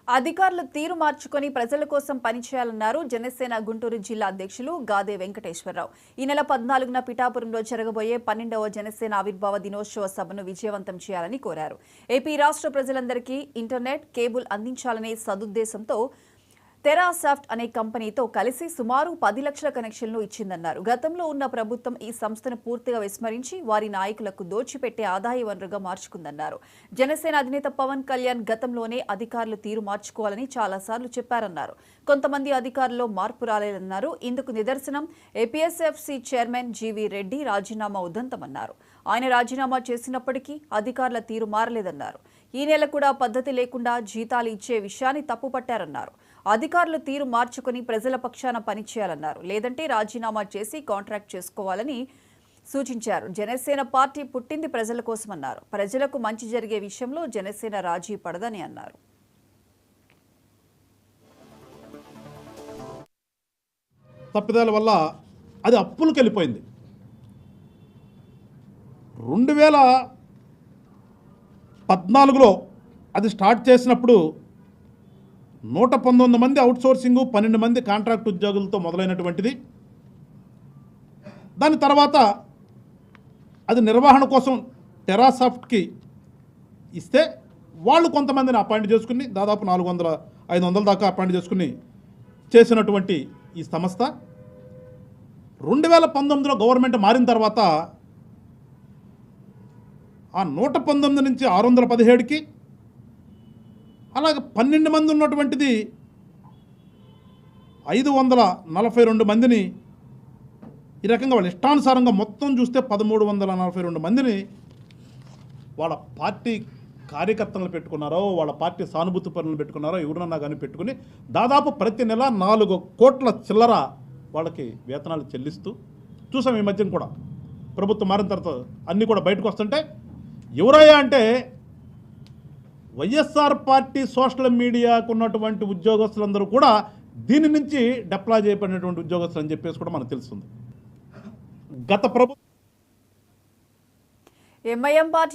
అధికారులు తీరు మార్చుకొని ప్రజల కోసం పనిచేయాలన్నారు జనసేన గుంటూరు జిల్లా అధ్యక్షులు గాదే వెంకటేశ్వరరావు. ఈ నెల 14న పిఠాపురంలో జరగబోయే 12వ జనసేన ఆవిర్భావ దినోత్సవ సభను విజయవంతం చేయాలని కోరారు. ఏపీ రాష్ట్ర ప్రజలందరికీ ఇంటర్నెట్ కేబుల్ అందించాలనే సదుద్దేశంతో టెరాసాఫ్ట్ అనే కంపెనీతో కలిసి సుమారు 10 లక్షల కనెక్షన్లు ఇచ్చిందన్నారు. గతంలో ఉన్న ప్రభుత్వం ఈ సంస్థను పూర్తిగా విస్మరించి వారి నాయకులకు దోచిపెట్టే ఆదాయ వనరుగా మార్చుకుందన్నారు. జనసేన అధినేత పవన్ కళ్యాణ్ గతంలోనే అధికారులు తీరు మార్చుకోవాలని చాలాసార్లు చెప్పారన్నారు. కొంతమంది అధికారుల్లో మార్పు రాలేదన్నారు. ఇందుకు నిదర్శనం ఏపీఎస్ఎఫ్సీ చైర్మన్ జీవీ రెడ్డి రాజీనామా ఉదంతమన్నారు. ఆయన రాజీనామా చేసినప్పటికీ అధికారుల తీరు మారలేదన్నారు. ఈ నెల కూడా పద్ధతి లేకుండా జీతాలు ఇచ్చే విషయాన్ని తప్పుపట్టారన్నారు. అధికారులు తీరు మార్చుకుని ప్రజల పక్షాన పనిచేయాలన్నారు. లేదంటే రాజీనామా చేసి కాంట్రాక్ట్ చేసుకోవాలని సూచించారు. జనసేన పార్టీ పుట్టింది ప్రజల కోసమన్నారు. ప్రజలకు మంచి జరిగే విషయంలో జనసేన రాజీ పడదని అన్నారు. తప్పిదాల వల్ల అది అప్పులకు వెళ్ళిపోయింది. 2014లో అది స్టార్ట్ చేసినప్పుడు 119 మంది అవుట్సోర్సింగు, 12 మంది కాంట్రాక్ట్ ఉద్యోగులతో మొదలైనటువంటిది. దాని తర్వాత అది నిర్వహణ కోసం టెరాసాఫ్ట్కి ఇస్తే వాళ్ళు కొంతమందిని అపాయింట్ చేసుకుని దాదాపు 400-500 దాకా అపాయింట్ చేసుకుని చేసినటువంటి ఈ సంస్థ 2019లో గవర్నమెంట్ మారిన తర్వాత ఆ 119 నుంచి 617కి, అలాగే 12 మంది ఉన్నటువంటిది 542 మందిని ఈ రకంగా వాళ్ళ ఇష్టానుసారంగా మొత్తం చూస్తే 1342 మందిని వాళ్ళ పార్టీ కార్యకర్తలను పెట్టుకున్నారో, వాళ్ళ పార్టీ సానుభూతి పనులను పెట్టుకున్నారో, ఎవరన్నా కానీ పెట్టుకుని దాదాపు ప్రతి నెల 4 కోట్ల చిల్లర వాళ్ళకి వేతనాలు చెల్లిస్తూ చూసాం. ఈ మధ్యన కూడా ప్రభుత్వం మారిన తర్వాత అన్నీ కూడా బయటకు వస్తుంటే ఎవరయ్యా అంటే వైఎస్ఆర్ పార్టీ సోషల్ మీడియాకు ఉన్నటువంటి ఉద్యోగస్తులందరూ కూడా దీని నుంచి డిప్లాయ్ చేయబడినటువంటి ఉద్యోగస్తులు అని చెప్పేసి కూడా మనకు తెలుస్తుంది. గత ప్రభుత్వం ఎంఐఎం పార్టీ